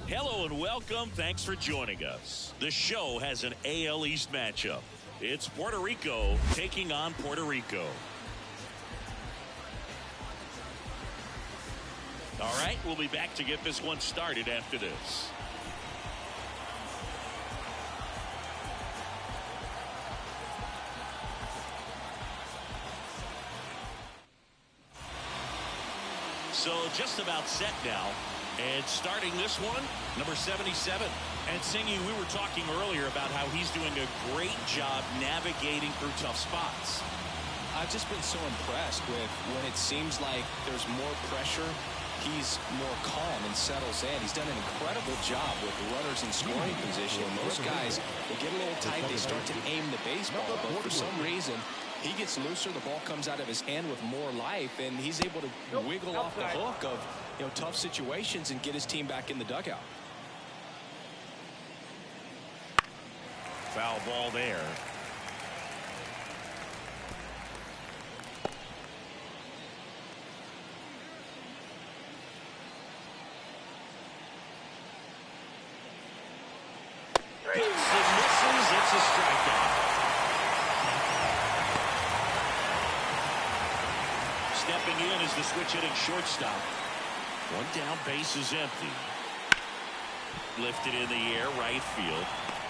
Hello and welcome. Thanks for joining us. The show has an AL East matchup. It's Puerto Rico taking on Puerto Rico. All right, we'll be back to get this one started after this. So just about set now. And starting this one, number 77. And Singy, we were talking earlier about how he's doing a great job navigating through tough spots. I've just been so impressed with when it seems like there's more pressure, he's more calm and settles in. He's done an incredible job with runners in scoring position. Most guys, they get a little tight, they start to aim the baseball, but for some reason, he gets looser, the ball comes out of his hand with more life, and he's able to wiggle off the hook of tough situations and get his team back in the dugout. Foul ball there. Hits and misses. It's a strikeout. Stepping in is the switch hitting shortstop. One down, base is empty. Lifted in the air, right field.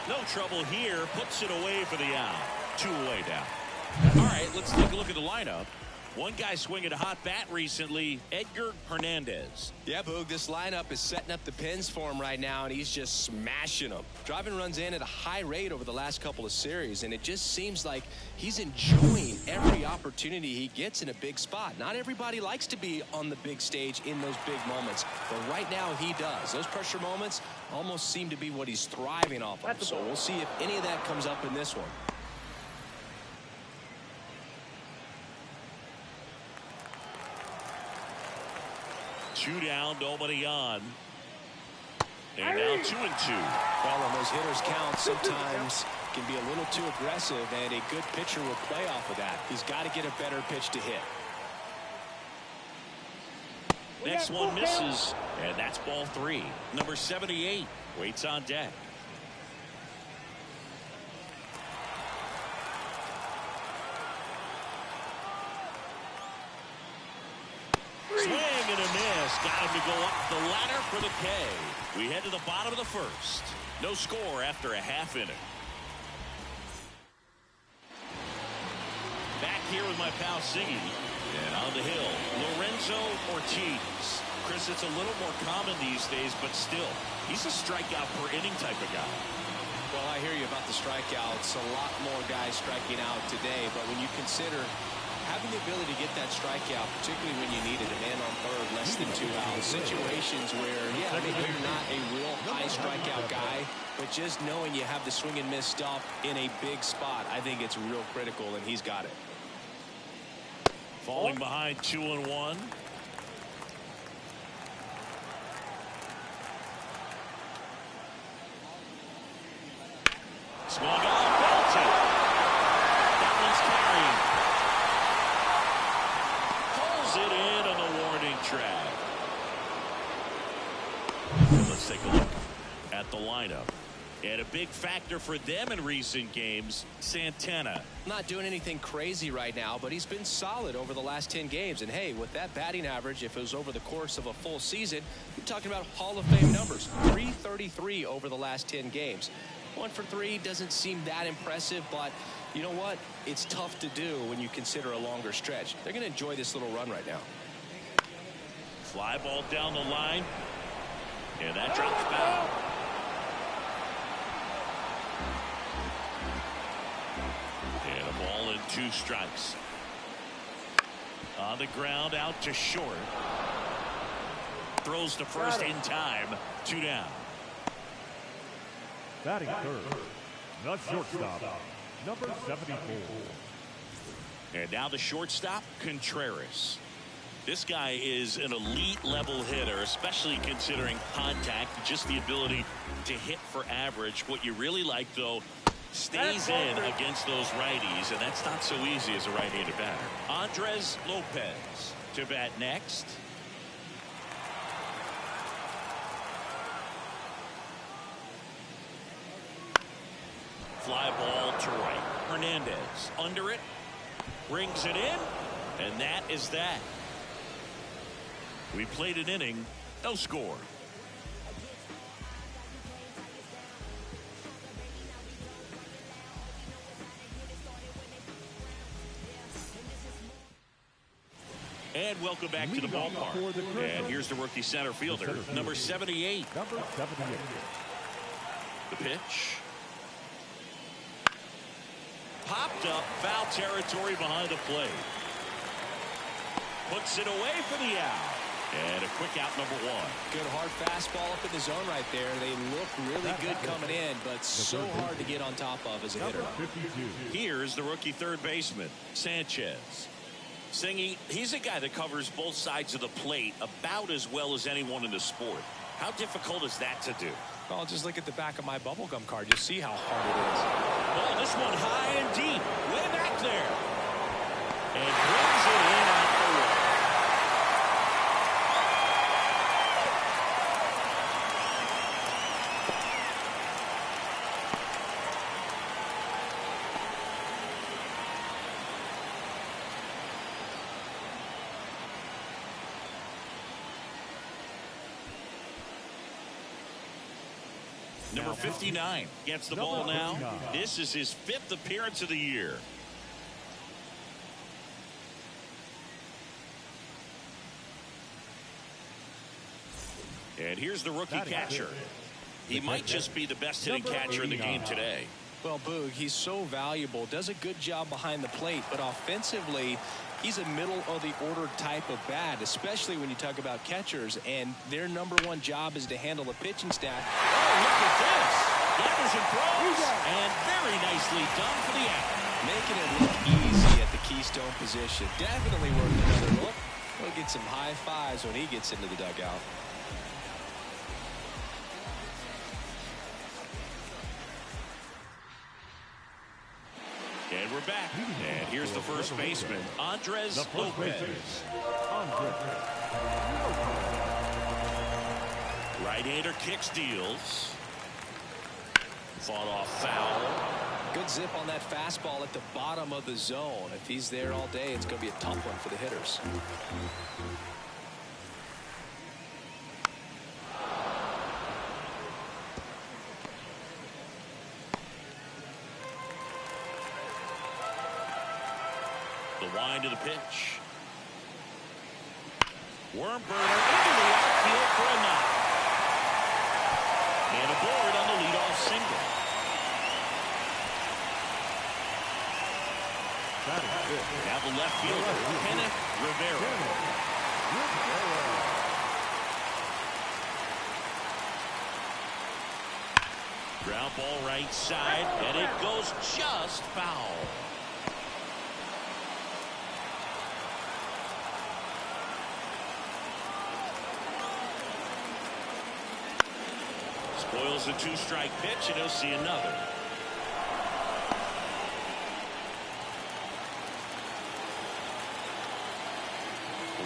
No trouble here. Puts it away for the out. 2 away now. All right, let's take a look at the lineup. One guy swinging a hot bat recently, Edgar Hernandez. Yeah, Boog, this lineup is setting up the pins for him right now, and he's just smashing them. Driving runs in at a high rate over the last couple of series, and it just seems like he's enjoying every opportunity he gets in a big spot. Not everybody likes to be on the big stage in those big moments, but right now he does. Those pressure moments almost seem to be what he's thriving off of, so we'll see if any of that comes up in this one. Two down, nobody on. And now 2-2. Well, when those hitters count, sometimes can be a little too aggressive, and a good pitcher will play off of that. He's got to get a better pitch to hit. Next one misses, and that's ball 3. Number 78 waits on deck. Swing and a miss. Got him to go up the ladder for the K. We head to the bottom of the first. No score after a half inning. Back here with my pal Siggy. And on the hill, Lorenzo Ortiz. Chris, it's a little more common these days, but still, he's a strikeout per inning type of guy. Well, I hear you about the strikeouts. A lot more guys striking out today, but when you consider having the ability to get that strikeout, particularly when you need it, a man on third, less than 2 outs, situations where, yeah, maybe you're not a real high strikeout guy, but just knowing you have the swing and miss stuff in a big spot, I think it's real critical, and he's got it. Falling behind 2-1. Swung on, belted. That one's carrying. Pulls it in on the warning track. Let's take a look at the lineup. And a big factor for them in recent games, Santana. Not doing anything crazy right now, but he's been solid over the last 10 games. And hey, with that batting average, if it was over the course of a full season, you're talking about Hall of Fame numbers. 333 over the last 10 games. 1 for 3 doesn't seem that impressive, but you know what? It's tough to do when you consider a longer stretch. They're going to enjoy this little run right now. Fly ball down the line. And that drops foul. And a ball and 2 strikes. On the ground, out to short. Throws to first in time. 2 down. Batting third, the shortstop, number 74. And now the shortstop, Contreras. This guy is an elite level hitter, especially considering contact, just the ability to hit for average. What you really like, though, stays in against those righties, and that's not so easy as a right-handed batter. Andres Lopez to bat next. fly ball to right. Hernandez under it, brings it in, and that is that. We played an inning, no score. And welcome back to the ballpark. And here's the rookie center fielder, number 78. Number 78. The pitch. Popped up, foul territory behind the plate. Puts it away for the out. And a quick out, number 1. Good hard fastball up in the zone right there. They look really good coming in, but so hard to get on top of as a hitter. Here's the rookie third baseman, Sanchez. Singy, he's a guy that covers both sides of the plate about as well as anyone in the sport. How difficult is that to do? Well, just look at the back of my bubblegum card. You'll see how hard it is. Well, this one high and deep, way back there. And brings it in out the wall. Number 59 gets the ball now. This is his 5th appearance of the year. And here's the rookie catcher. He might just be the best hitting catcher in the game today. Well, Boog, he's so valuable, does a good job behind the plate, but offensively, he's a middle-of-the-order type of bat, especially when you talk about catchers, and their number 1 job is to handle the pitching staff. Oh, look at this. Gathers and throws, and very nicely done for the out. Making it look easy at the keystone position. Definitely worth another look. He'll get some high fives when he gets into the dugout. And we're back. And here's the first baseman, Andres Lopez. Right-hander kicks, deals. Fought off foul. Good zip on that fastball at the bottom of the zone. If he's there all day, it's going to be a tough one for the hitters. The wind of the pitch. Worm burner into the outfield for a knock. And aboard on the leadoff single. Now the left fielder, Kenneth Rivera. Ground ball right side, and it goes just foul. Spoils a 2-strike pitch, and he'll see another.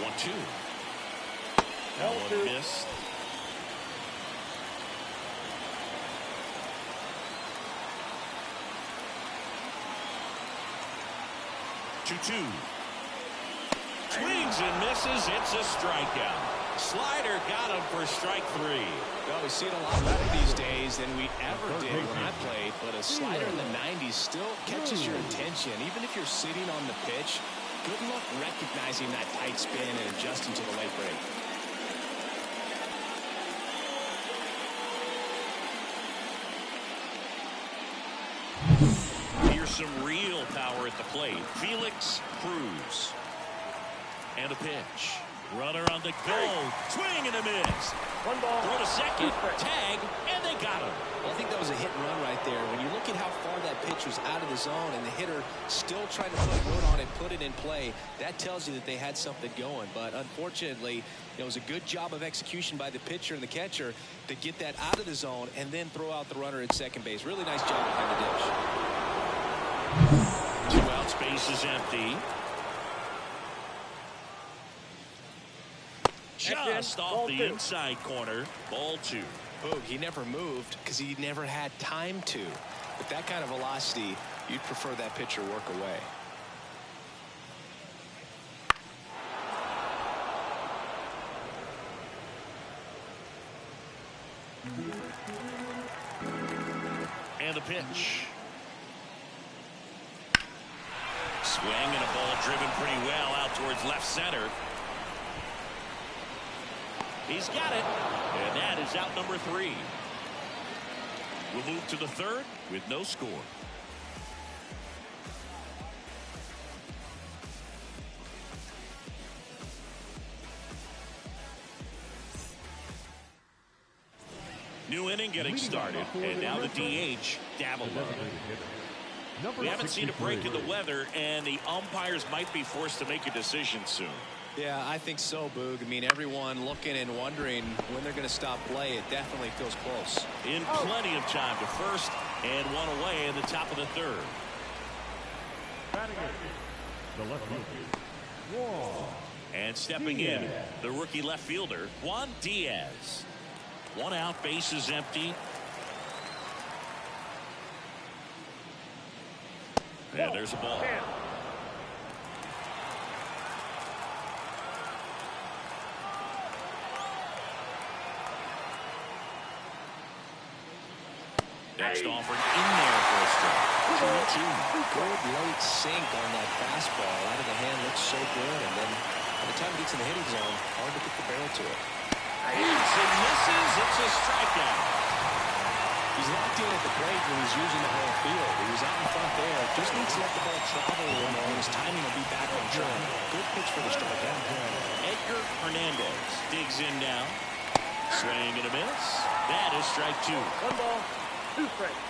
1-2. That one missed. Two. Swings and misses. It's a strikeout. Slider got him for strike 3. Well, we see it a lot better these days than we ever did when I played, but a slider in the 90s still catches your attention. Even if you're sitting on the pitch, good luck recognizing that tight spin and adjusting to the late break. Here's some real power at the plate. Felix Cruz. And a pitch. Runner on the go. Swing and a miss. One ball. Throw to second. Tag. And they got him. Well, I think that was a hit and run right there. When you look at how far that pitch was out of the zone and the hitter still trying to put wood on it, put it in play, that tells you that they had something going. But unfortunately, it was a good job of execution by the pitcher and the catcher to get that out of the zone and then throw out the runner at second base. Really nice job behind the dish. 2 outs, base is empty. Just off the inside corner. Ball 2. Boog, he never moved because he never had time to. With that kind of velocity, you'd prefer that pitcher work away. And the pitch. Swing and a ball driven pretty well out towards left center. He's got it. And that is out number 3. We'll move to the 3rd with no score. New inning getting started, and now the DH, Davila. We haven't seen a break in the weather, and the umpires might be forced to make a decision soon. Yeah, I think so, Boog. I mean, everyone looking and wondering when they're going to stop play. It definitely feels close. In plenty of time to first, and one away in the top of the 3rd. The left fielder. And stepping in, the rookie left fielder, Juan Diaz. 1 out, bases empty. And there's a ball. Next offering in there for a strike. 2-2. Good late sink on that fastball. Out of the hand looks so good. And then by the time it gets in the hitting zone, hard to get the barrel to it. Hits and misses. It's a strikeout. He's locked in at the plate when he's using the whole field. He was out in front there. Just needs to let the ball travel a little more, and his timing will be back on track. Good pitch for the strikeout. Edgar Hernandez digs in now. Swing and a miss. That is strike 2. 1 ball, 2 strikes.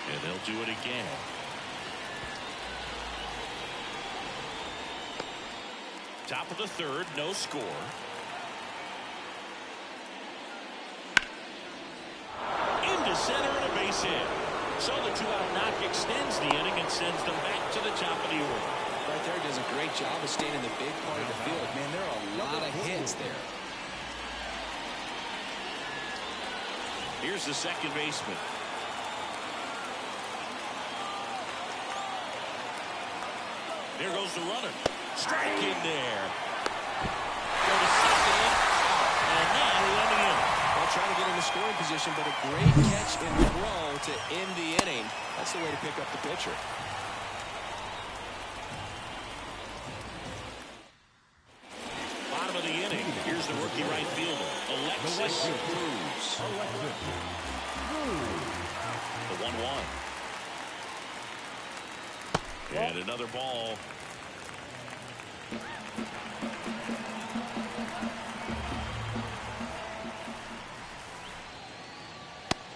And they'll do it again. Top of the 3rd, no score. Into center and a base hit. So the 2-out knock extends the inning and sends them back to the top of the order. Right there, does a great job of staying in the big part of the field. Man, there are a lot of hits there. Here's the second baseman. There goes the runner. Strike in there. Go to second. And now we're in the inning. Well, trying to get in the scoring position, but a great catch and throw to end the inning. That's the way to pick up the pitcher. Bottom of the inning. Here's the rookie right fielder, Alexis Cruz. The 1-1. And another ball.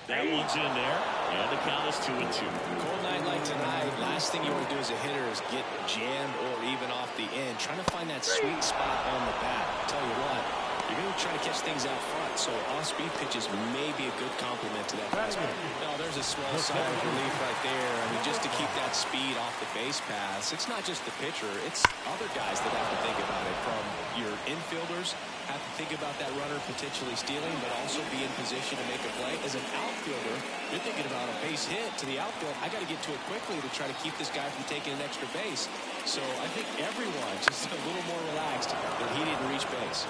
That one's in there, and the count is 2-2. Cold night like tonight, last thing you want to do as a hitter is get jammed or even off the end. Trying to find that sweet spot on the bat. Tell you what, you're going to try to catch things out front, so off-speed pitches may be a good complement to that fastball. No, there's a swell sigh of relief right there. I mean, just to keep that speed off the base paths, it's not just the pitcher, it's other guys that have to think about it. From your infielders, have to think about that runner potentially stealing, but also be in position to make a play. As an outfielder, you're thinking about a base hit to the outfield. I got to get to it quickly to try to keep this guy from taking an extra base. So I think everyone just a little more relaxed that he didn't reach base.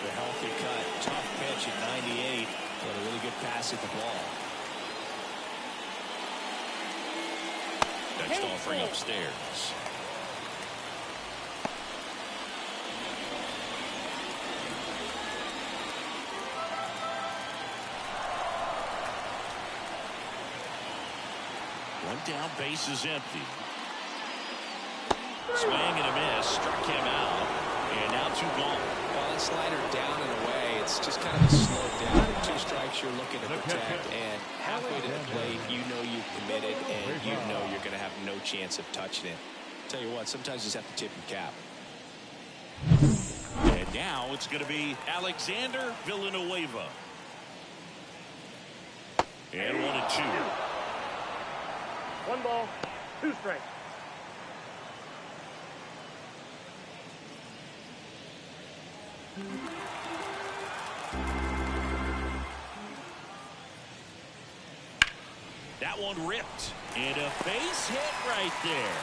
The healthy cut, tough pitch at 98, but a really good pass at the ball. Next offering upstairs. One down, base is empty. Swing and a miss, struck him out, and now 2 gone. Well, that slider down and away, it's just kind of a slow down. 2 strikes you're looking to protect, and halfway to the plate, you know you've committed, and you know you're going to have no chance of touching it. Tell you what, sometimes you just have to tip your cap. And now it's going to be Alexander Villanueva. And 1-2. 1 ball, 2 strikes. That one ripped. And a base hit right there.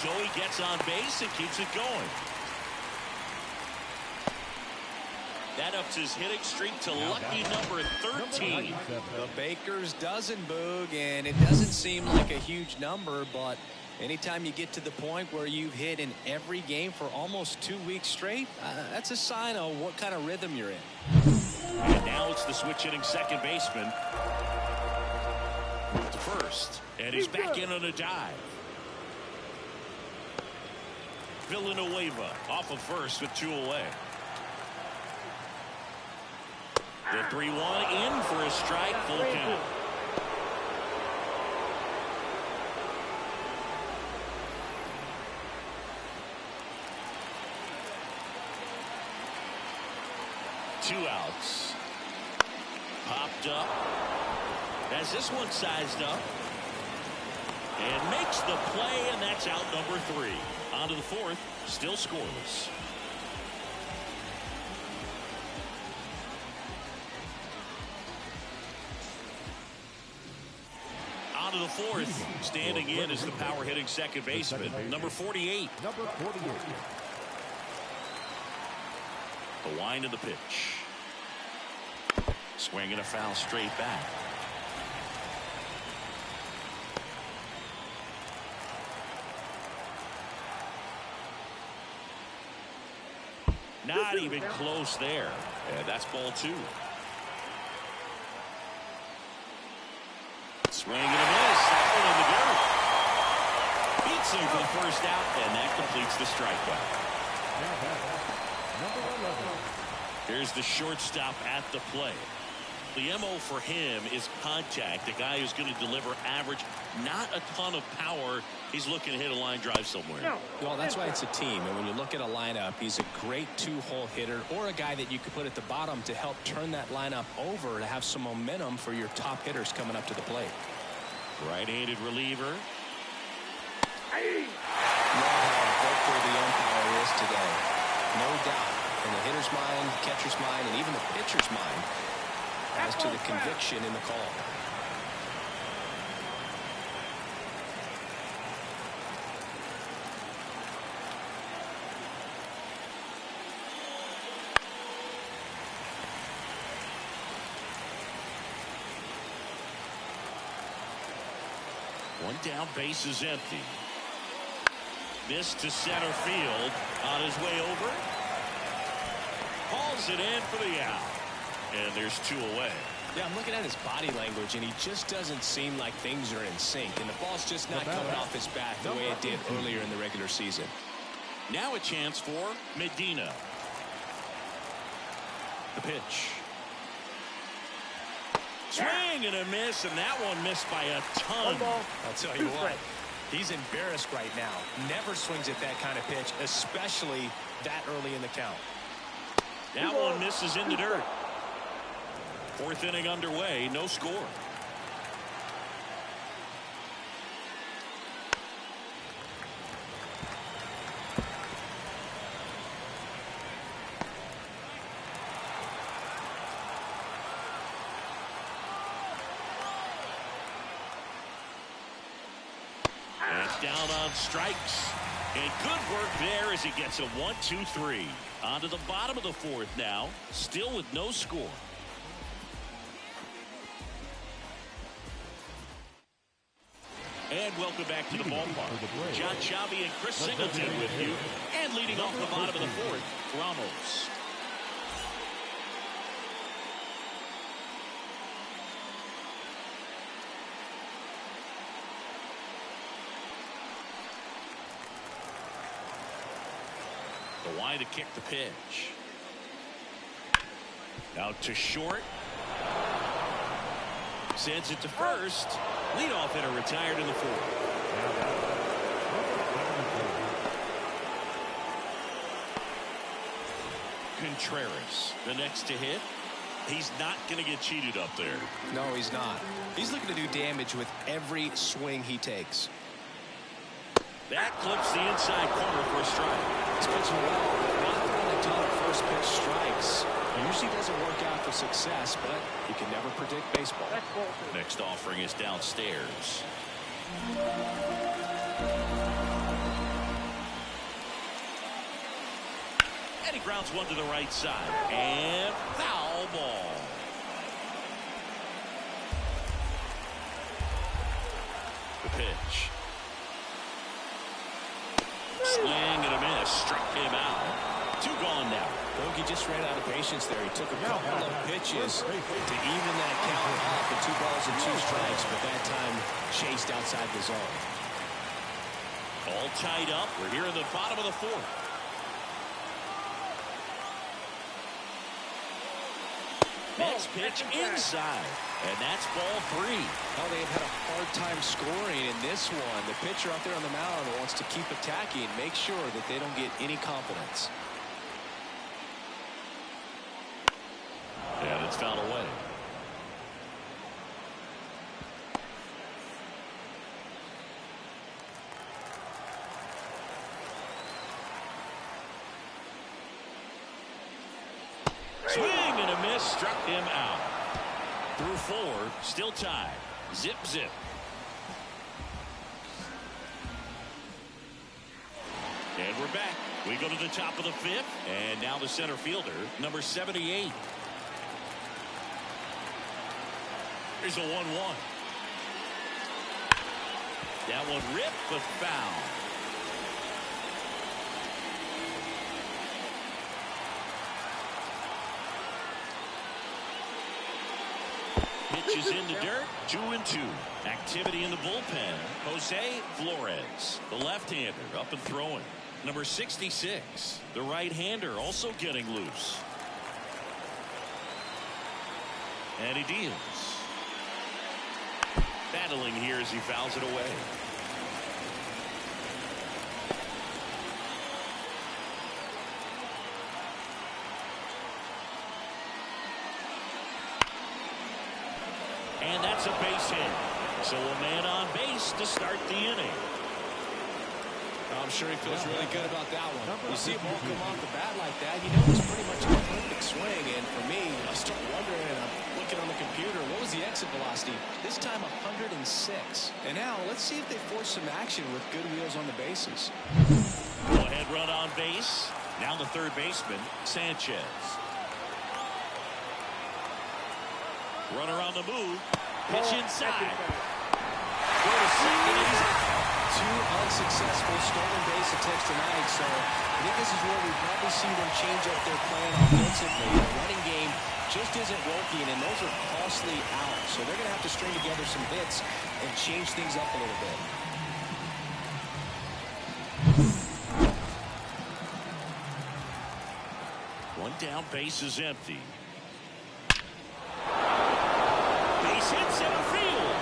Joey gets on base and keeps it going. That ups his hitting streak to lucky number 13. The Baker's dozen, Boog, and it doesn't seem like a huge number, but anytime you get to the point where you've hit in every game for almost 2 weeks straight, that's a sign of what kind of rhythm you're in. And now it's the switch hitting second baseman to first, and he's back in on a dive. Villanueva off of first with 2 away. The 3-1 in for a strike, full count. Two outs. Popped up. Has this one sized up. And makes the play, and that's out number 3. On to the 4th, still scoreless. On to the 4th, standing in is the power hitting second baseman, number 48. Number 48. The wind of the pitch. Swinging a foul straight back. Not even close there. And that's ball 2. Swing and a miss. That one in the dirt. Beats him for the first out, and that completes the strikeout. Number 11. Here's the shortstop at the plate. The MO for him is contact. A guy who's going to deliver average, not a ton of power. He's looking to hit a line drive somewhere. Well, that's why it's a team. And when you look at a lineup, he's a great 2-hole hitter, or a guy that you could put at the bottom to help turn that lineup over to have some momentum for your top hitters coming up to the plate. Right-handed reliever. Know how vocal the umpire is today. No doubt. In the hitter's mind, catcher's mind, and even the pitcher's mind as to the conviction in the call. One down, base is empty. Missed to center field. On his way over. Hauls it in for the out. And there's 2 away. Yeah, I'm looking at his body language, and he just doesn't seem like things are in sync. And the ball's just not coming off his bat the way it did earlier in the regular season. Now a chance for Medina. The pitch. Swing and a miss, and that one missed by a ton. I'll tell you what, he's embarrassed right now. Never swings at that kind of pitch, especially that early in the count. That one misses in the dirt. 4th inning underway, no score. And down on strikes. And good work there as he gets a 1-2-3. On to the bottom of the 4th now, still with no score. And welcome back to the ballpark. John Chavi and Chris Singleton with you. And leading off the bottom of the 4th, Ramos. The wide to kick the pitch. Out to short. Sends it to first. Leadoff hitter retired in the 4th. Contreras, the next to hit. He's not going to get cheated up there. No, he's not. He's looking to do damage with every swing he takes. That clips the inside corner for a strike. He's pitching well, but not throwing a ton of first pitch strikes. Usually doesn't work out for success, but you can never predict baseball. Next offering is downstairs. And he grounds one to the right side. And foul ball. The pitch. Swing and a miss. Struck him out. 2 gone now. Bogey just ran out of patience there. He took a couple of pitches to even that count off at 2 balls and 2 strikes, but that time chased outside the zone. All tied up. We're here in the bottom of the 4th. Next pitch inside, and that's ball 3. Well, they've had a hard time scoring in this one. The pitcher out there on the mound wants to keep attacking, make sure that they don't get any confidence. And it's fouled away. Swing and a miss, struck him out. Through 4, still tied. Zip, zip. And we're back. We go to the top of the 5th, and now the center fielder, number 78. Here's a 1-1. That one ripped, but foul. Pitches in the dirt, 2-2. Activity in the bullpen. Jose Flores, the left-hander, up and throwing. Number 66, the right-hander, also getting loose. And he deals. Battling here as he fouls it away. And that's a base hit. So a man on base to start the inning. I'm sure he feels really good about that one. You see a ball come off the bat like that, you know it's pretty much a perfect swing. And for me, I start wondering, and I'm looking on the computer, what was the exit velocity? This time 106. And now let's see if they force some action with good wheels on the bases. Go ahead run on base. Now the third baseman, Sanchez. Runner on the move. Pitch inside. Go to second. 2 unsuccessful stolen base attempts tonight, so I think this is where we probably see them change up their plan offensively. The running game just isn't working, and those are costly outs, so they're going to have to string together some hits and change things up a little bit. One down, base is empty. Base hit center field.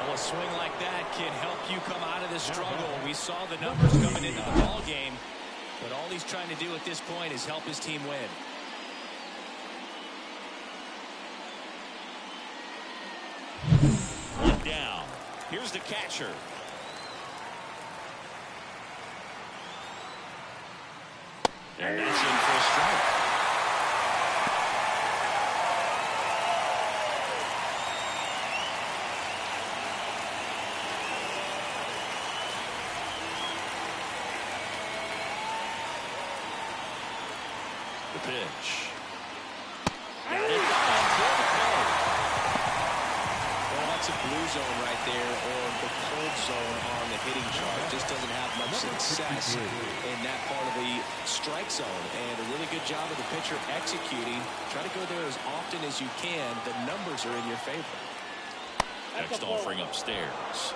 A swing like that can help you come out of this struggle. We saw the numbers coming into the ball game, but all he's trying to do at this point is help his team win. One down. Here's the catcher. And that's in for a strike. The pitch. Got it down for the play. Well, that's a blue zone right there, or the cold zone on the hitting chart. Just doesn't have much success in that part of the strike zone. And a really good job of the pitcher executing. Try to go there as often as you can. The numbers are in your favor. Next offering upstairs.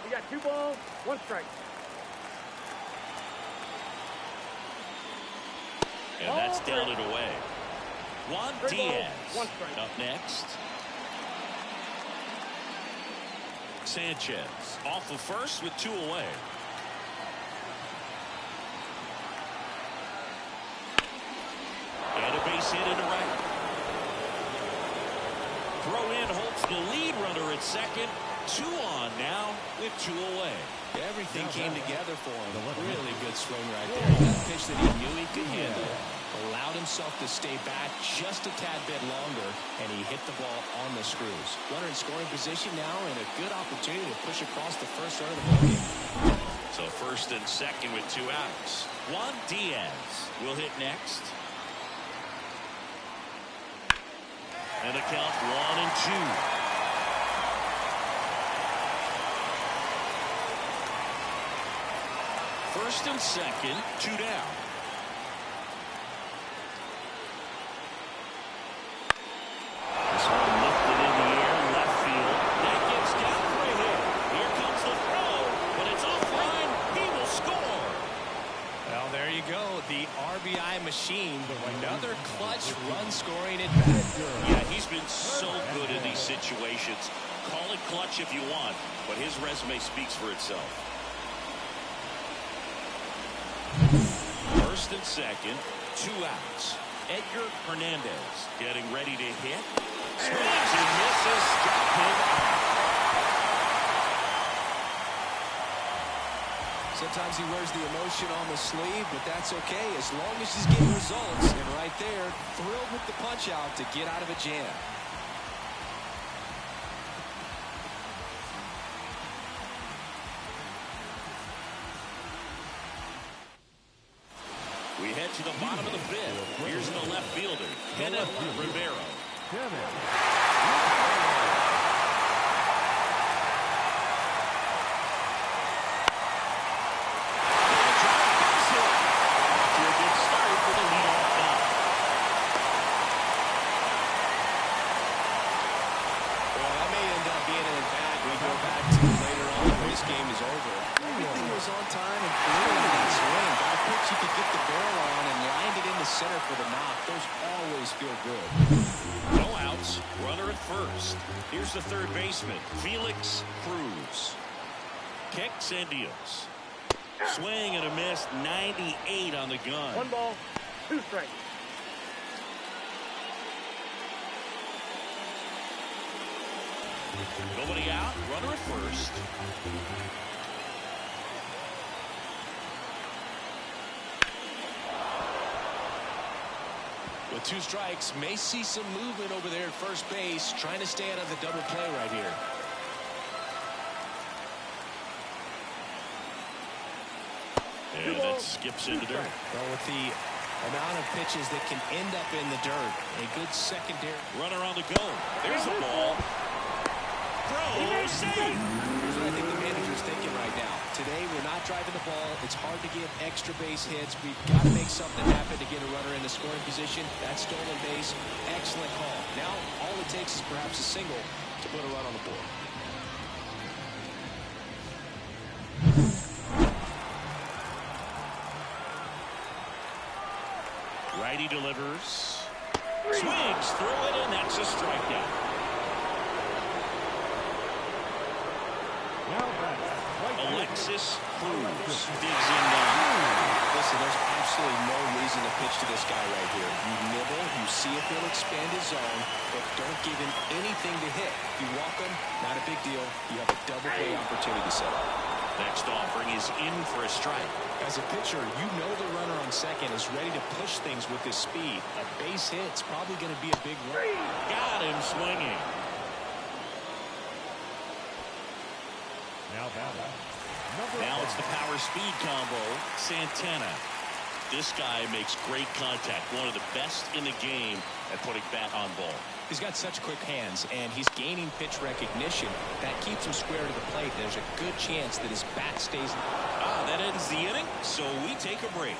You got 2 balls, 1 strike. And that's down and away. Juan 3 balls, Diaz 1 strike. up next. Sanchez off of first with 2 away. And a base hit into right. Throw in hopes the lead runner at second. 2 on now with 2 away. Everything came together for him. Really good swing right there. He got a pitch that he knew he could handle. Allowed himself to stay back just a tad bit longer, and he hit the ball on the screws. Runner in scoring position now, and a good opportunity to push across the first run of the ball game. So first and second with 2 outs. Juan Diaz will hit next. And the count 1-2. First and second, 2 down. This one lifted in the air, left field. That gets down for a hit. Here comes the throw, but it's offline. He will score. Well, there you go. The RBI machine. Another clutch run scoring at bat. Yeah, he's been so good in these situations. Call it clutch if you want, but his resume speaks for itself. First and second, 2 outs. Edgar Hernandez getting ready to hit. Swings and misses. Struck him out. Sometimes he wears the emotion on the sleeve, but that's okay as long as he's getting results. And right there, thrilled with the punch out to get out of a jam. We head to the bottom of the 5th. Here's the left fielder, Kenneth Rivera. After a good start for the leadoff guy. Well, that may end up being an at-bat we go back to later on when this game is over. Everything was on time and clear in that swing. Got a pitch you could get the barrel on and lined it into center for the knock. Those always feel good. No outs. Runner at first. Here's the third baseman, Felix Cruz. Kicks and deals. Swing and a miss. 98 on the gun. 1 ball, 2 strikes. Nobody out. Runner at first. With 2 strikes, may see some movement over there at first base, trying to stay out of the double play right here. And that skips into dirt. Well, with the amount of pitches that can end up in the dirt, a good secondary. Runner on the go. There's the ball. Throw, save. Here's what I think the manager's thinking right now. Today, we're not driving the ball. It's hard to get extra base hits. We've got to make something happen to get a runner in the scoring position. That stolen base, excellent call. Now, all it takes is perhaps a single to put a run on the board. Righty delivers. Swings through it, and that's a strikeout. Alexis Cruz digs in now. Listen, there's absolutely no reason to pitch to this guy right here. You nibble, you see if he'll expand his zone, but don't give him anything to hit. If you walk him, not a big deal. You have a double play opportunity set up. Next offering is in for a strike. As a pitcher, you know the runner on second is ready to push things with his speed. A base hit's probably going to be a big run. Got him swinging. Now it's the power speed combo. Santana. This guy makes great contact. One of the best in the game at putting bat on ball. He's got such quick hands, and he's gaining pitch recognition. That keeps him square to the plate. There's a good chance that his bat stays. That ends the inning, so we take a break.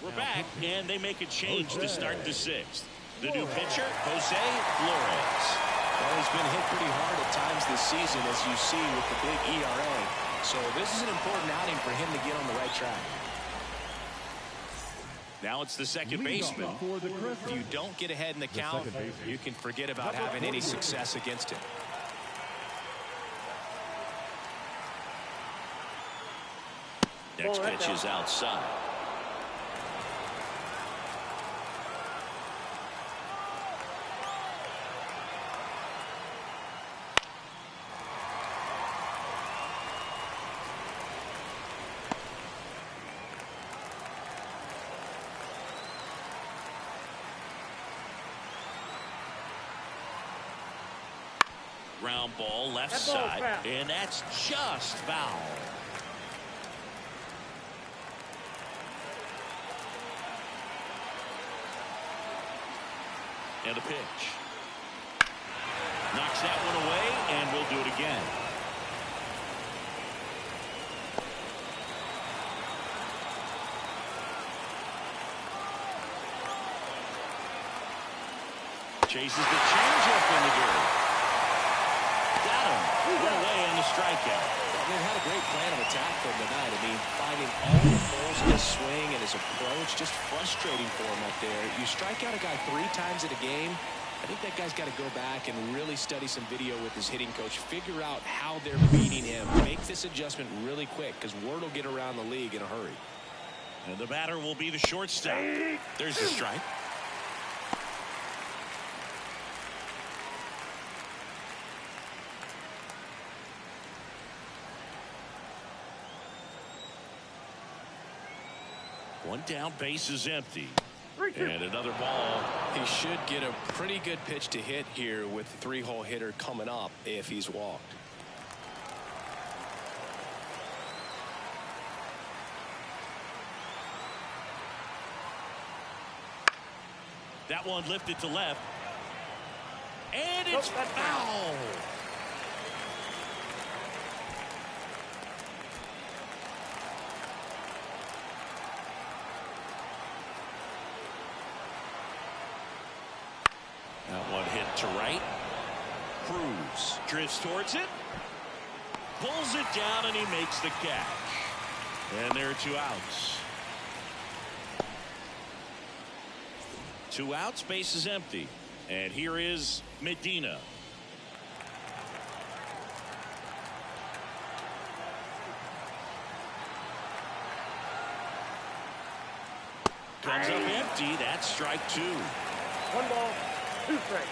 We're back, and they make a change to start the 6th. The new pitcher, Jose Flores. Well, he's been hit pretty hard at times this season, as you see with the big ERA. So this is an important outing for him to get on the right track. Now it's the second baseman. If you don't get ahead in the count, you can forget about having any success against him. Next pitch is outside. Ground ball left side, and that's just foul. And a pitch. Knocks that one away, and we'll do it again. Chases the changeup in the dirt. Got him. Went away on the strikeout. They've had a great plan of attack for him tonight. I mean, finding all the holes in his swing and his approach, just frustrating for him up there. You strike out a guy 3 times in a game, I think that guy's got to go back and really study some video with his hitting coach, figure out how they're beating him, make this adjustment really quick, because word will get around the league in a hurry. And the batter will be the shortstop. There's the strike. One down, base is empty. And another ball. He should get a pretty good pitch to hit here with the 3-hole hitter coming up if he's walked. That one lifted to left. And it's foul. That one hit to right. Cruz drifts towards it. Pulls it down and he makes the catch. And there are 2 outs. 2 outs, base is empty. And here is Medina. Comes up empty. That's strike 2. 1 ball, 2 strikes.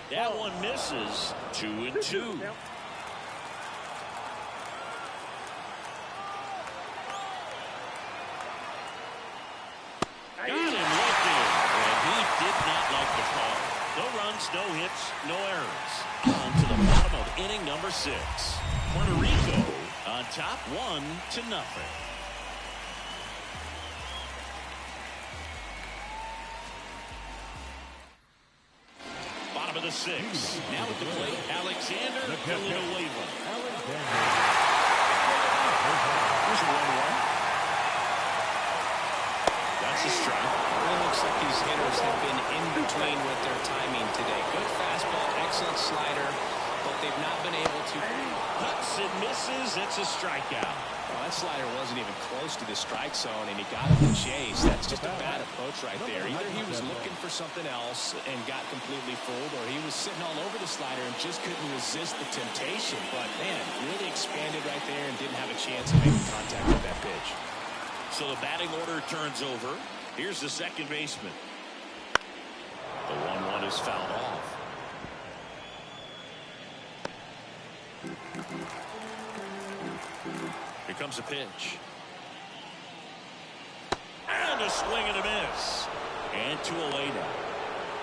That one misses. 2-2. Got him lifted, and he did not like the call. No runs, no hits, no errors. On to the bottom of inning number 6. Puerto Rico on top 1-0. Bottom of the 6th. Now at the plate, Alexander Villanueva. Here's 1-1. That's a strike. It looks like these hitters have been in between with their timing today. Good fastball, excellent slider, but they've not been able to. Cuts and misses. It's a strikeout. Well, that slider wasn't even close to the strike zone, and he got him to chase. That's just a bad approach right there. Either he was looking for something else and got completely fooled, or he was sitting all over the slider and just couldn't resist the temptation. But, man, really expanded right there and didn't have a chance of making contact with that pitch. So the batting order turns over. Here's the second baseman. The 1-1 is fouled off. Here comes a pitch. And a swing and a miss. And 2 away now.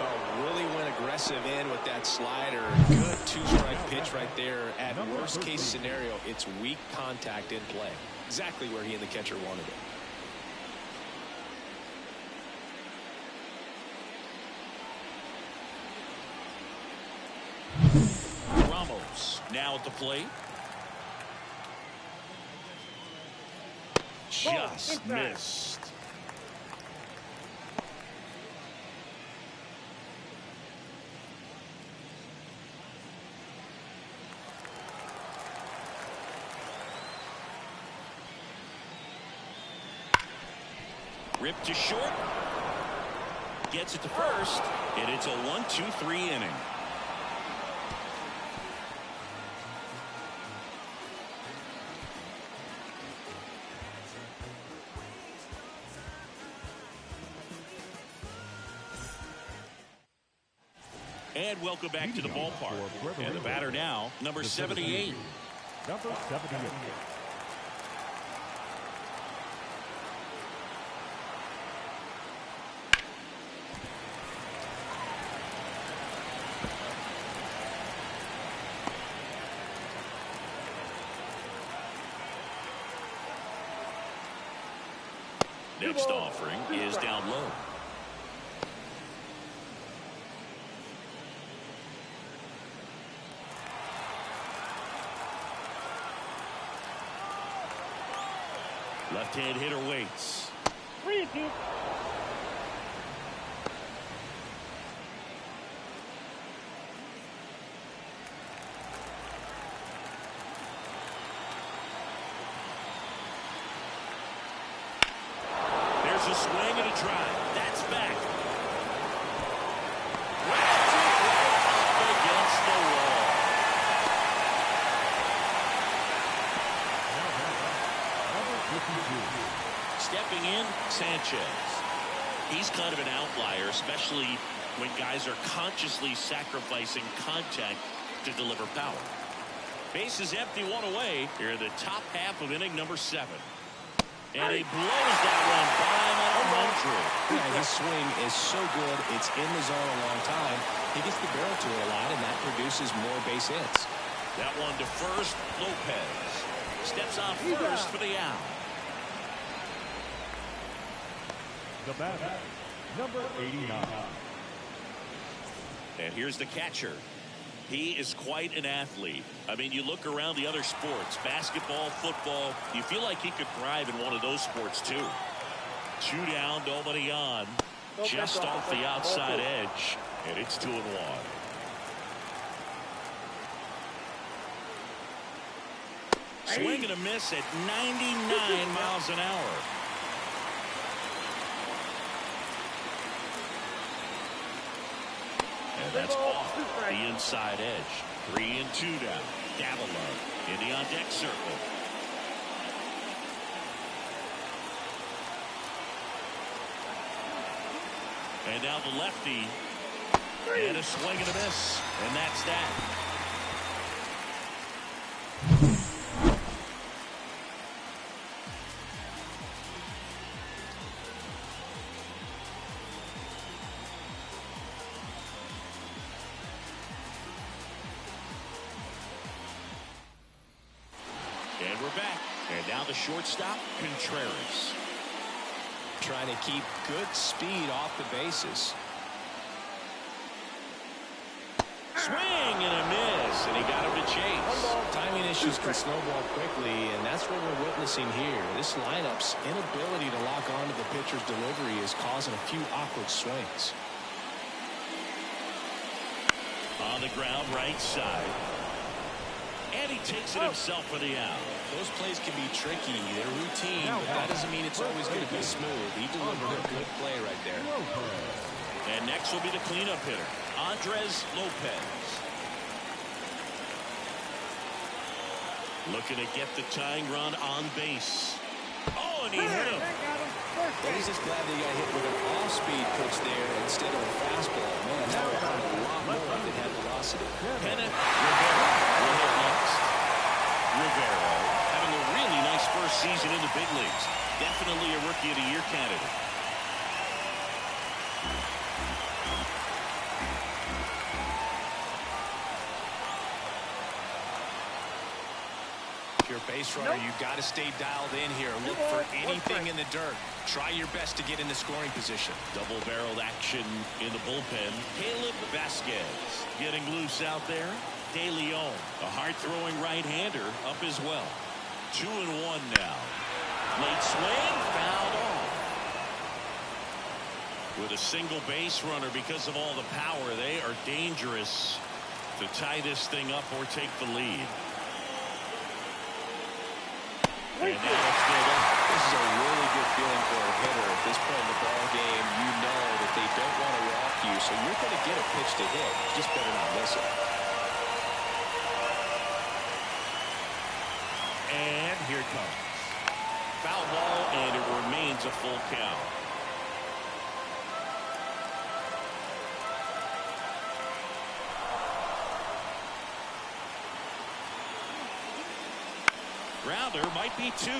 Oh, really went aggressive in with that slider. Good 2-strike pitch right there. At worst case scenario, it's weak contact in play. Exactly where he and the catcher wanted it. Ramos now at the plate. Just missed. Ripped to short. Gets it to first. And it's a 1-2-3 inning. And welcome back to the ballpark. And the batter now, number 78. Number 78. Next offering is down low. Left-hand hitter waits. 3-2. There's a swing and a drive. That's back. Up against the wall. Stepping in, Sanchez. He's kind of an outlier, especially when guys are consciously sacrificing contact to deliver power. Base is empty, one away here in the top half of inning number 7. And he blows that one by 100. Yeah, his swing is so good, it's in the zone a long time. He gets the barrel to it a lot, and that produces more base hits. That one to first, Lopez. Steps on first for the out. The batter, number 89. And here's the catcher. He is quite an athlete. I mean, you look around the other sports, basketball, football, you feel like he could thrive in one of those sports too. 2 down, nobody on. Just off the outside edge, and it's 2-1. Swing and a miss at 99 miles an hour. And that's off the inside edge. 3-2 down. Davila in the on-deck circle. And now the lefty. And a swing and a miss. And that's that. And we're back. And now the shortstop, Contreras. Trying to keep good speed off the bases. Swing and a miss, and he got him to chase. Timing issues can snowball quickly, and that's what we're witnessing here. This lineup's inability to lock onto the pitcher's delivery is causing a few awkward swings. On the ground, right side. And he takes it himself for the out. Those plays can be tricky. They're routine, but that doesn't mean it's always going to be smooth. He delivered a good play right there. And next will be the cleanup hitter, Andres Lopez. Looking to get the tying run on base. Oh, and he hit him. But he's just glad that he got hit with an off-speed pitch there instead of a fastball. Man, that would have hurt a lot more if it had velocity. Pennant Rivera will hit next. Rivera having a really nice first season in the big leagues. Definitely a Rookie of the Year candidate. If you're a base runner, you've got to stay dialed in here. Look for anything in the dirt. Try your best to get in the scoring position. Double-barreled action in the bullpen. Caleb Vasquez getting loose out there. De Leon, a hard-throwing right-hander, up as well. 2-1 now. Late swing, fouled off. With a single base runner, because of all the power, they are dangerous to tie this thing up or take the lead. And now it's still up. This is a really good feeling for a hitter. At this point in the ball game, you know that they don't want to walk you, so you're going to get a pitch to hit. You just better not miss it. And here it comes. Foul ball, and it remains a full count. Rather, might be 2.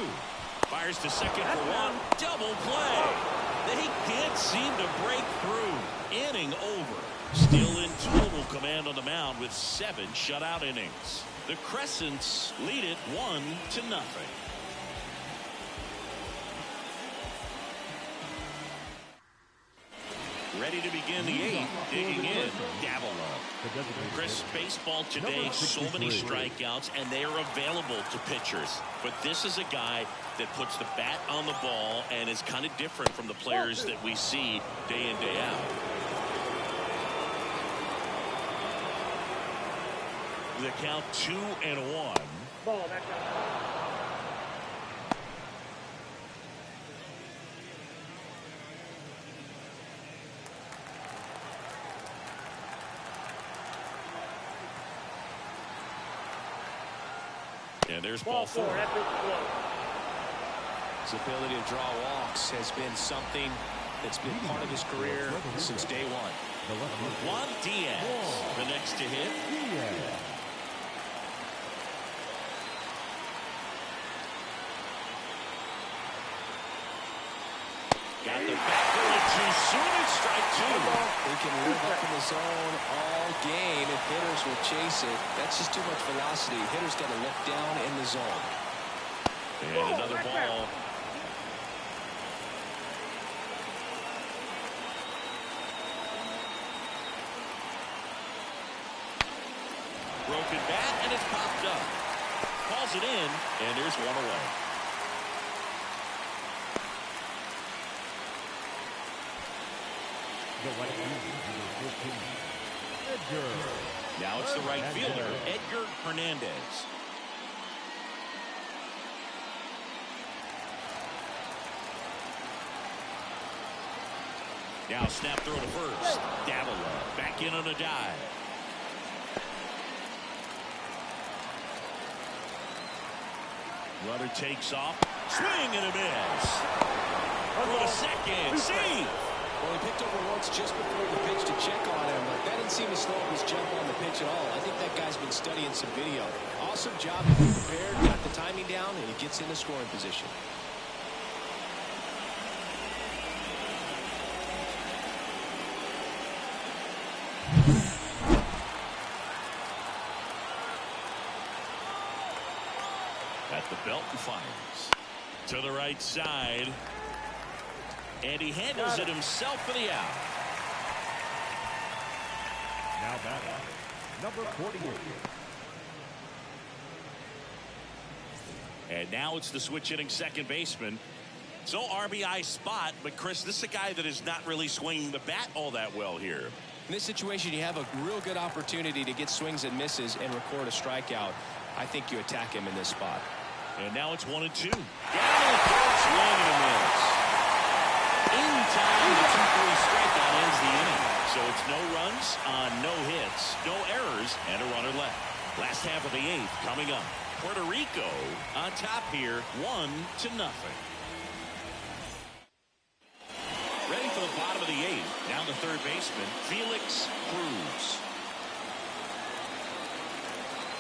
Fires to second for 1. Double play. They can't seem to break through. Inning over. Still in total command on the mound with 7 shutout innings. The Crescents lead it 1-0. Ready to begin the 8th. Digging in, Davila. Chris, baseball today, so many strikeouts, and they are available to pitchers. But this is a guy that puts the bat on the ball and is kind of different from the players that we see day in, day out. The count 2-1. Ball, that's out. And there's ball 4. His ability to draw walks has been something that's been part of his career since day one. Juan Diaz, the next to hit. Got the back going too soon. It's strike 2. He can live up in the zone all game if hitters will chase it. That's just too much velocity. Hitters got to look down in the zone. And another ball. Broken bat, and it's popped up. Calls it in, and there's 1 away. Now it's the right fielder, Edgar Hernandez. Now snap throw to first. Davila back in on a dive. Runner takes off. Swing and a miss. Throw to second. See. Well, he picked over once just before the pitch to check on him, but that didn't seem to slow up his jump on the pitch at all. I think that guy's been studying some video. Awesome job to be prepared, got the timing down, and he gets in the scoring position. At the belt and fires. To the right side. And he handles it himself for the out. Now batting, number 48. And now it's the switch hitting second baseman. So RBI spot, but Chris, this is a guy that is not really swinging the bat all that well here. In this situation, you have a real good opportunity to get swings and misses and record a strikeout. I think you attack him in this spot. And now it's 1-2. Down to the third, swing and a miss. In time, the 2-3 strikeout ends the inning. So it's no runs on no hits, no errors, and a runner left. Last half of the 8th coming up. Puerto Rico on top here, 1-0. Ready for the bottom of the 8th. Down the third baseman, Felix Cruz.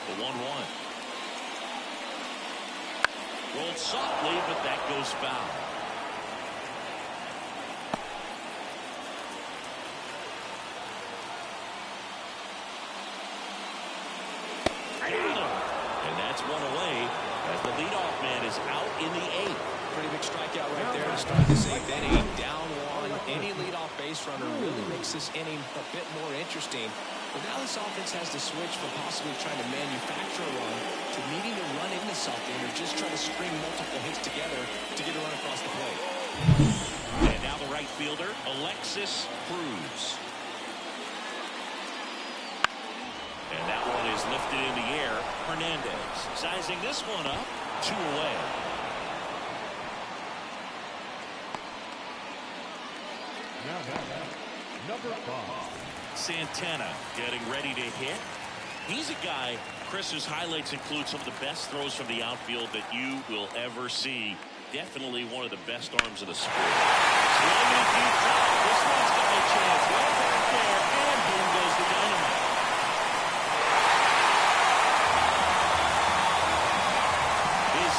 The 1-1. Rolled softly, but that goes foul. And that's 1 away as the leadoff man is out in the 8th. Pretty big strikeout right there to start this 8th inning. Down 1. Any leadoff base runner really makes this inning a bit more interesting. But now this offense has to switch from possibly trying to manufacture a run to needing to run into something or just try to string multiple hits together to get a run across the plate. And now the right fielder, Alexis Cruz. And that one is lifted in the air. Hernandez sizing this one up. 2 away. Now number 5. Santana getting ready to hit. He's a guy, Chris, whose highlights include some of the best throws from the outfield that you will ever see. Definitely one of the best arms of the sport. Swing and deep drop. This one's got a chance. Well back there, and boom goes the dynamite. His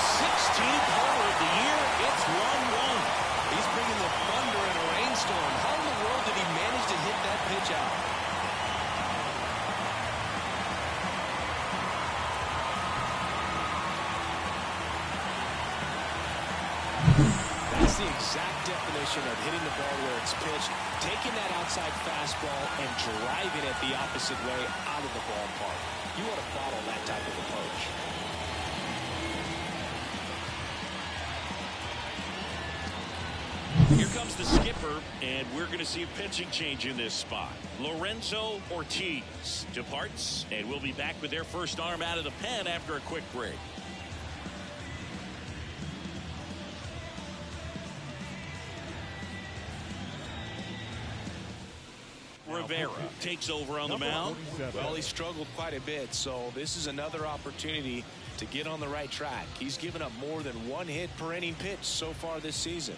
exact definition of hitting the ball where it's pitched, taking that outside fastball and driving it the opposite way out of the ballpark. You want to follow that type of approach. Here comes the skipper, and we're going to see a pitching change in this spot. Lorenzo Ortiz departs, and we'll be back with their first arm out of the pen after a quick break. Rivera takes over on the mound. Well, he struggled quite a bit, so this is another opportunity to get on the right track. He's given up more than one hit per inning pitched so far this season.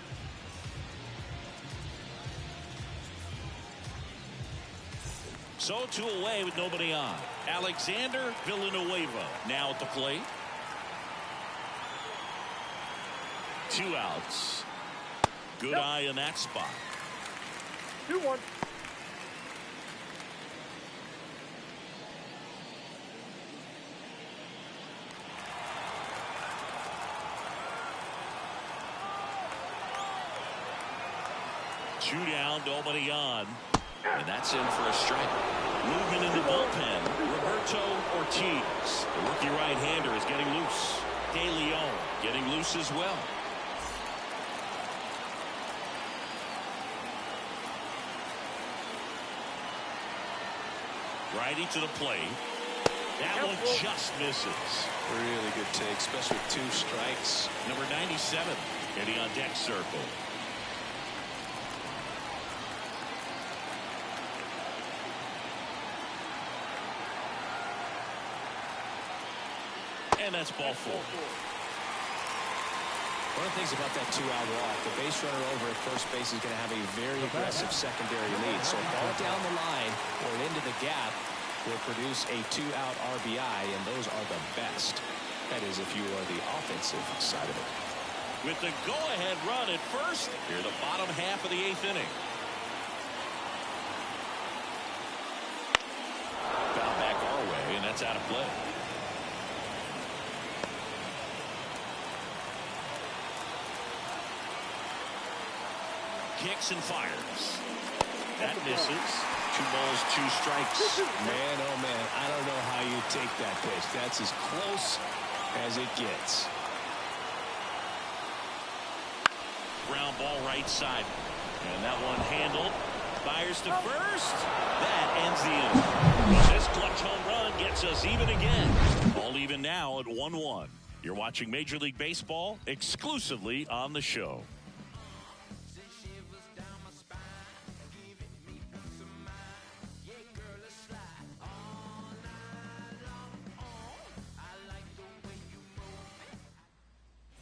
So 2 away with nobody on. Alexander Villanueva now at the plate. 2 outs. Good eye in that spot. 2-1. Two down, nobody on. And that's in for a strike. Movement in the bullpen. Roberto Ortiz, the rookie right-hander, is getting loose. De Leon getting loose as well. Righty to the plate. That one just misses. Really good take, especially with 2 strikes. Number 97 hitting on deck circle. And that's ball 4. One of the things about that 2-out walk, the base runner over at first base is going to have a very aggressive secondary lead. So a ball down the line or into the gap will produce a 2-out RBI, and those are the best. That is if you are the offensive side of it. With the go-ahead run at first, here the bottom half of the 8th inning. Foul back our way, and that's out of play. Kicks and fires. That misses. 2 balls, 2 strikes. Man, oh man, I don't know how you take that pitch. That's as close as it gets. Ground ball right side. And that one handled. Fires to first. That ends the inning. This clutch home run gets us even again. All even now at 1-1. You're watching Major League Baseball exclusively on the show.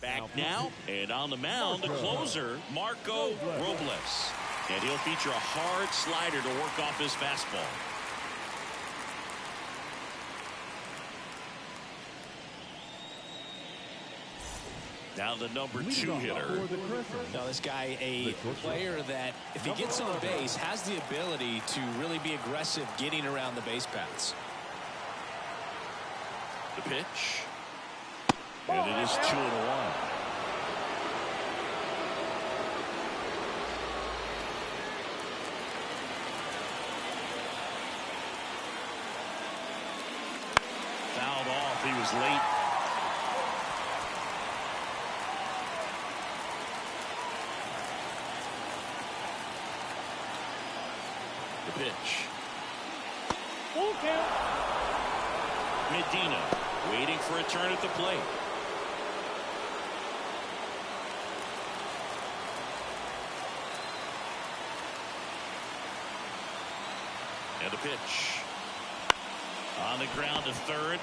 Back now, and on the mound, the closer, Marco Robles. And he'll feature a hard slider to work off his fastball. Now the number 2 hitter. Now this guy, a player that, if he gets on base, has the ability to really be aggressive getting around the base paths. The pitch. And it is 2-1. Fouled off. He was late. The pitch. Full count. Medina waiting for a turn at the plate. And the pitch. On the ground to third.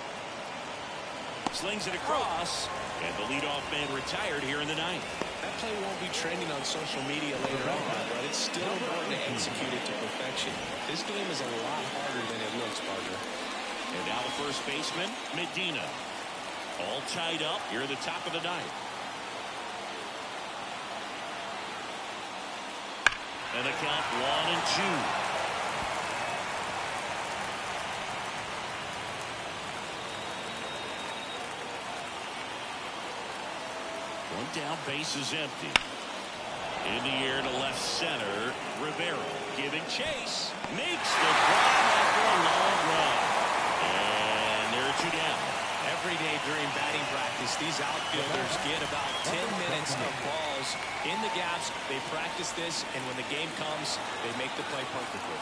Slings it across. And the leadoff man retired here in the 9th. That play won't be trending on social media later on, but it's still important to execute it to perfection. This game is a lot harder than it looks, partner. And now the first baseman, Medina. All tied up here at the top of the 9th. And the count 1-2. One down, base is empty. In the air to left center. Rivera giving chase. Makes the grab after a long run. And there are 2 down. Every day during batting practice, these outfielders get about 10 minutes of balls in the gaps. They practice this, and when the game comes, they make the play perfectly.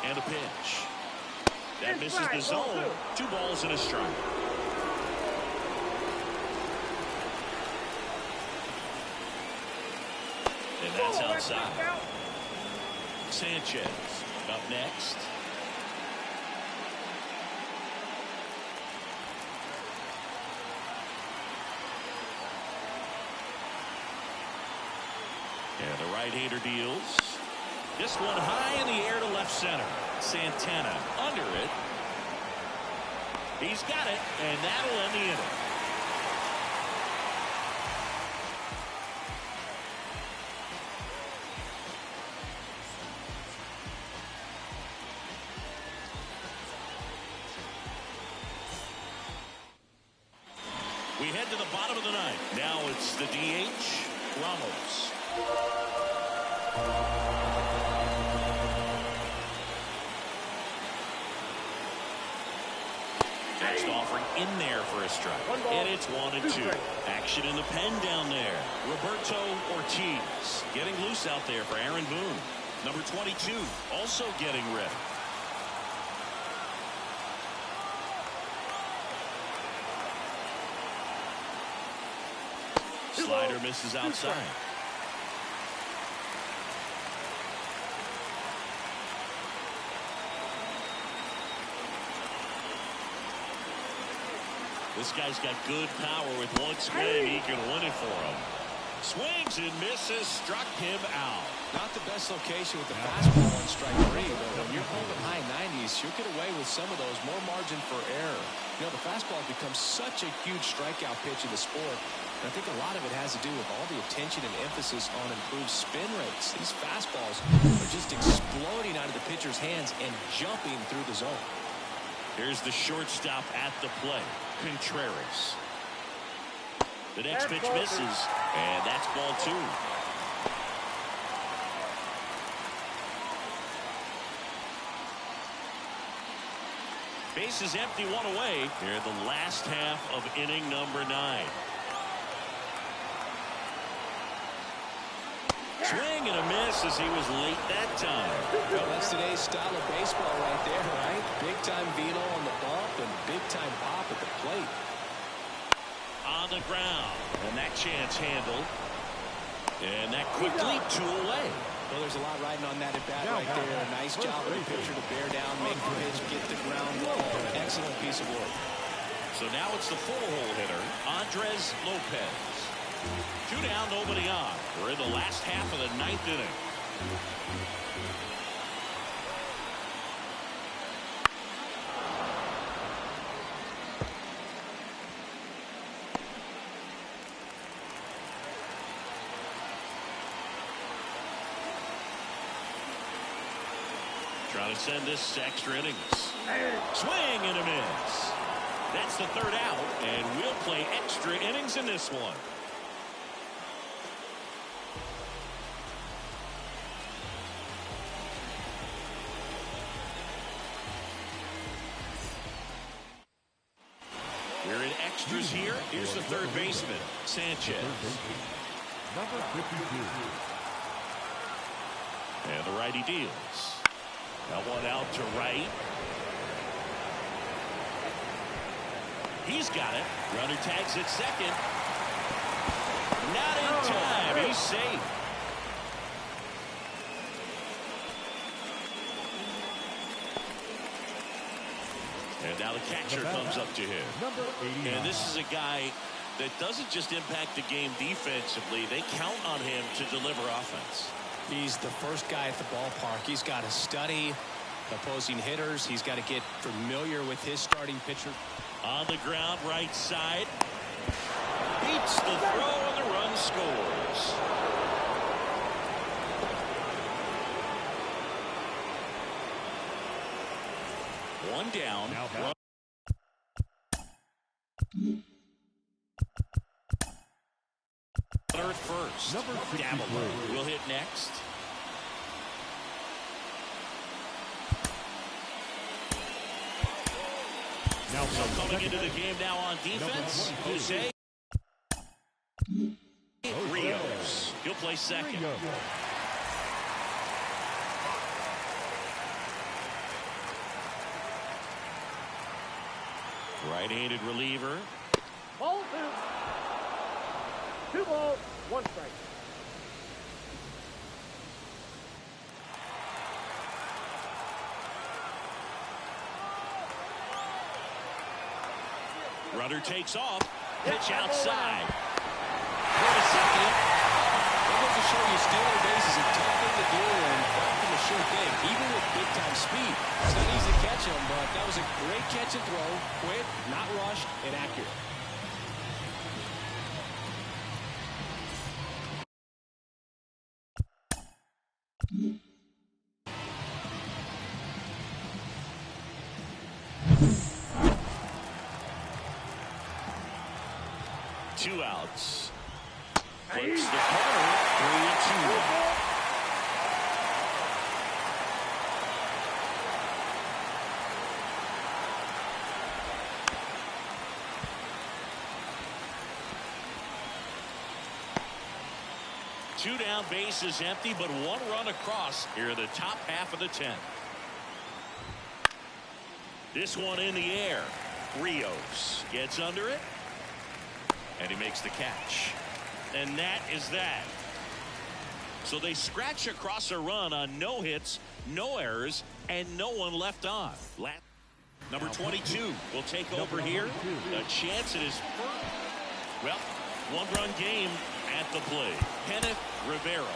And a pitch. That misses the zone. 2 balls and a strike. And that's outside. Sanchez up next. And the right-hander deals. This one high in the air to left center. Santana under it. He's got it, and that'll end the inning. We head to the bottom of the ninth. Now it's the DH, Ramos. Next offering in there for a strike. And it's 1-2. Action in the pen down there. Roberto Ortiz getting loose out there for Aaron Boone. Number 22 also getting ready. Slider misses outside. This guy's got good power. With one swing, he can win it for him. Swings and misses, struck him out. Not the best location with the fastball on strike 3, but when you're holding high 90s, you'll get away with some of those. More margin for error. You know, the fastball becomes such a huge strikeout pitch in the sport. And I think a lot of it has to do with all the attention and emphasis on improved spin rates. These fastballs are just exploding out of the pitcher's hands and jumping through the zone. Here's the shortstop at the plate, Contreras. The next pitch misses, and that's ball 2. Base is empty, 1 away. Here in the last half of inning number 9. Swing and a miss as he was late that time. Well, that's today's style of baseball right there, right? Big-time velo on the bump and big-time pop at the plate. On the ground, and that chance handled. And that quickly 2 away. Well, there's a lot riding on that at bat right there. Nice job of the pitcher to bear down, make the pitch, get the ground ball. Excellent piece of work. So now it's the 4-hole hitter, Andres Lopez. 2 down, nobody on. We're in the last half of the 9th inning. Trying to send this to extra innings. Swing and a miss. That's the 3rd out, and we'll play extra innings in this one. We're in extras here. Here's the 3rd baseman, Sanchez. Number 52. And the righty deals. That one out to right. He's got it. Runner tags at second. Not in time. He's safe. And now the catcher comes up to him. And this is a guy that doesn't just impact the game defensively. They count on him to deliver offense. He's the first guy at the ballpark. He's got to study opposing hitters. He's got to get familiar with his starting pitcher. On the ground, right side. Beats the throw, and the run scores. One down. Runner at first. first. Number 63. Will hit next. Now So coming into the game now on defense, Jose Rios. He'll play second. Right-handed reliever. Ball 2. 2 balls, 1 strike. Runner takes off. Pitch outside. Wait a second. That goes to show you stealing a base is a tough thing to do and often a sure thing, even with big-time speed. It's not easy to catch him, but that was a great catch and throw. Quick, not rushed, and accurate. Two outs. Flips the corner. 3-2. Two down, bases empty, but one run across here in the top half of the 10th. This one in the air. Rios gets under it. And he makes the catch. And that is that. So they scratch across a run on no hits, no errors, and no one left on. Number 22 will take over here. A chance at his first. Well, one-run game at the plate. Kenneth Rivera.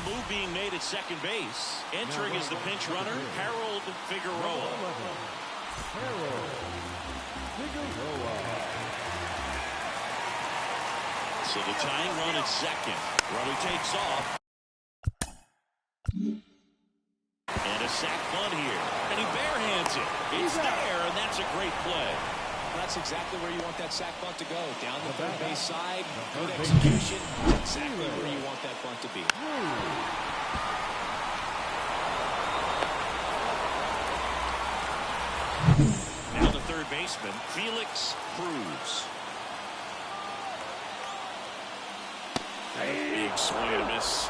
Move being made at second base. Entering as the pinch runner, Harold Figueroa. So the tying run at second. Runner takes off. And a sac bunt here. And he barehands it. It's there, and that's a great play. That's exactly where you want that sac bunt to go. Down the third base side. Good execution. Exactly where you want that bunt to be. Now the third baseman, Felix Cruz. Big swing and a miss.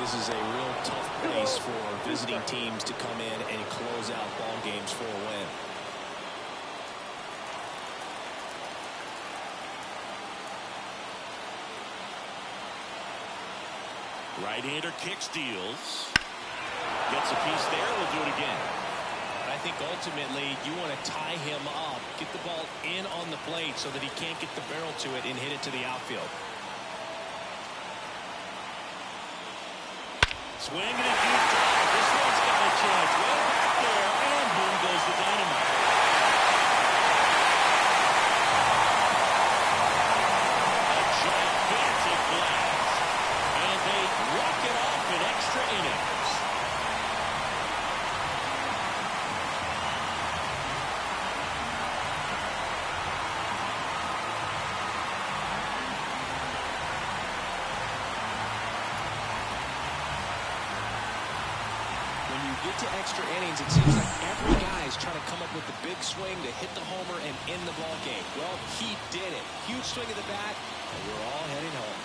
This is a real tough place for visiting teams to come in and close out ball games for a win. Right-hander kicks, deals. Gets a piece there. We'll do it again. I think ultimately you want to tie him up, get the ball in on the plate so that he can't get the barrel to it and hit it to the outfield. Swing and a deep drive. This one's got a chance. Way back there, and boom goes the dynamite. A gigantic blast. And they walk it off in extra innings. Get to extra innings, it seems like every guy is trying to come up with the big swing to hit the homer and end the ball game. Well, he did it. Huge swing of the bat, and we're all heading home.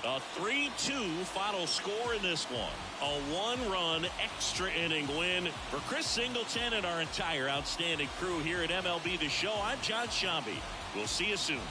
A 3-2 final score in this one. A one-run extra inning win for Chris Singleton and our entire outstanding crew here at MLB The Show. I'm John Shambi. We'll see you soon.